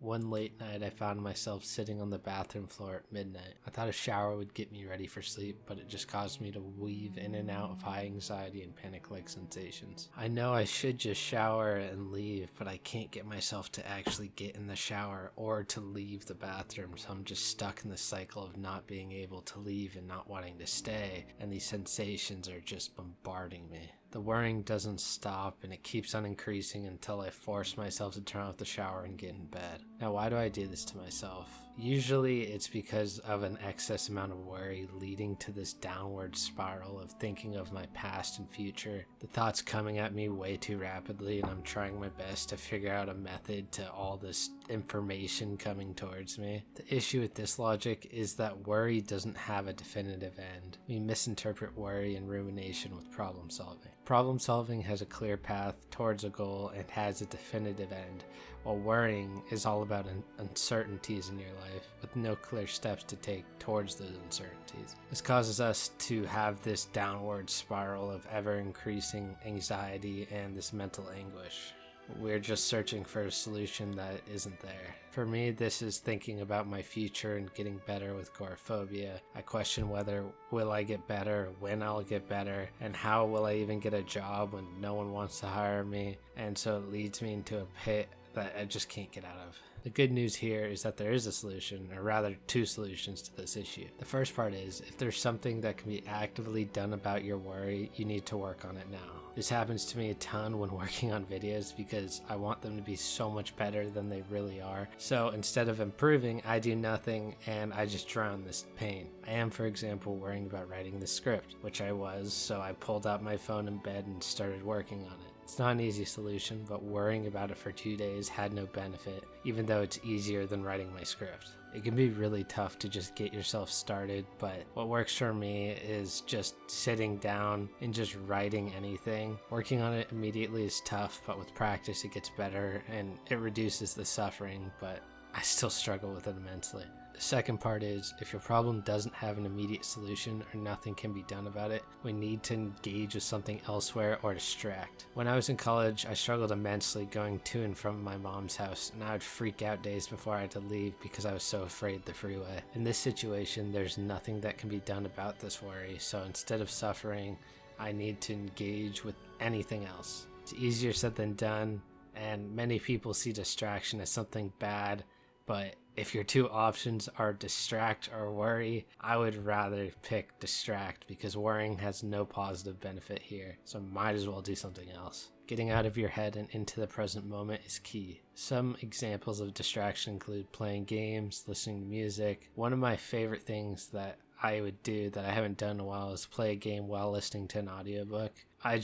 One late night, I found myself sitting on the bathroom floor at midnight. I thought a shower would get me ready for sleep, but it just caused me to weave in and out of high anxiety and panic-like sensations. I know I should just shower and leave, but I can't get myself to actually get in the shower or to leave the bathroom, so I'm just stuck in the cycle of not being able to leave and not wanting to stay, and these sensations are just bombarding me. The worrying doesn't stop, and it keeps on increasing until I force myself to turn off the shower and get in bed. Now, why do I do this to myself? Usually it's because of an excess amount of worry leading to this downward spiral of thinking of my past and future. The thoughts coming at me way too rapidly, and I'm trying my best to figure out a method to all this information coming towards me. The issue with this logic is that worry doesn't have a definitive end. We misinterpret worry and rumination with problem solving. Problem solving has a clear path towards a goal and has a definitive end, while worrying is all about uncertainties in your life with no clear steps to take towards those uncertainties. This causes us to have this downward spiral of ever-increasing anxiety and this mental anguish. We're just searching for a solution that isn't there. For me, this is thinking about my future and getting better with agoraphobia. I question whether will I get better, when I'll get better, and how will I even get a job when no one wants to hire me, and so it leads me into a pit that I just can't get out of. The good news here is that there is a solution, or rather two solutions to this issue. The first part is, if there's something that can be actively done about your worry, you need to work on it now. This happens to me a ton when working on videos because I want them to be so much better than they really are. So instead of improving, I do nothing and I just drown this pain. I am, for example, worrying about writing the script, which I was, so I pulled out my phone in bed and started working on it. It's not an easy solution, but worrying about it for 2 days had no benefit, even though it's easier than writing my script. It can be really tough to just get yourself started, but what works for me is just sitting down and just writing anything. Working on it immediately is tough, but with practice it gets better and it reduces the suffering, but I still struggle with it immensely. The second part is, if your problem doesn't have an immediate solution or nothing can be done about it, we need to engage with something elsewhere or distract. When I was in college, I struggled immensely going to and from my mom's house, and I would freak out days before I had to leave because I was so afraid of the freeway. In this situation, there's nothing that can be done about this worry, so instead of suffering, I need to engage with anything else. It's easier said than done, and many people see distraction as something bad, but if your two options are distract or worry, I would rather pick distract because worrying has no positive benefit here, so might as well do something else. Getting out of your head and into the present moment is key. Some examples of distraction include playing games, listening to music. One of my favorite things that I would do that I haven't done in a while is play a game while listening to an audiobook. I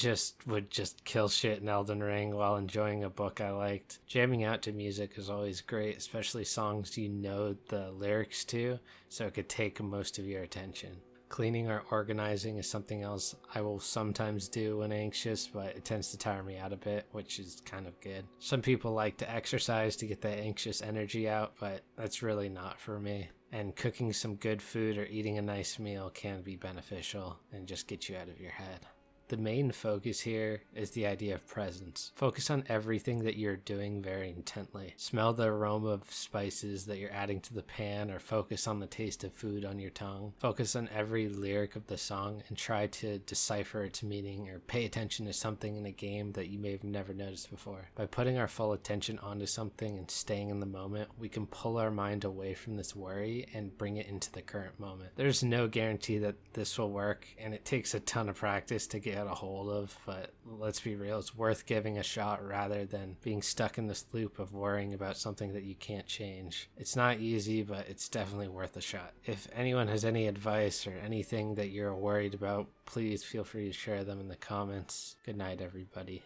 would kill shit in Elden Ring while enjoying a book I liked. Jamming out to music is always great, especially songs you know the lyrics to, so it could take most of your attention. Cleaning or organizing is something else I will sometimes do when anxious, but it tends to tire me out a bit, which is kind of good. Some people like to exercise to get that anxious energy out, but that's really not for me. And cooking some good food or eating a nice meal can be beneficial and just get you out of your head. The main focus here is the idea of presence. Focus on everything that you're doing very intently. Smell the aroma of spices that you're adding to the pan, or focus on the taste of food on your tongue. Focus on every lyric of the song and try to decipher its meaning, or pay attention to something in a game that you may have never noticed before. By putting our full attention onto something and staying in the moment, we can pull our mind away from this worry and bring it into the current moment. There's no guarantee that this will work, and it takes a ton of practice to get a hold of, but let's be real, it's worth giving a shot rather than being stuck in this loop of worrying about something that you can't change. It's not easy, but it's definitely worth a shot. If anyone has any advice or anything that you're worried about, please feel free to share them in the comments. Good night, everybody.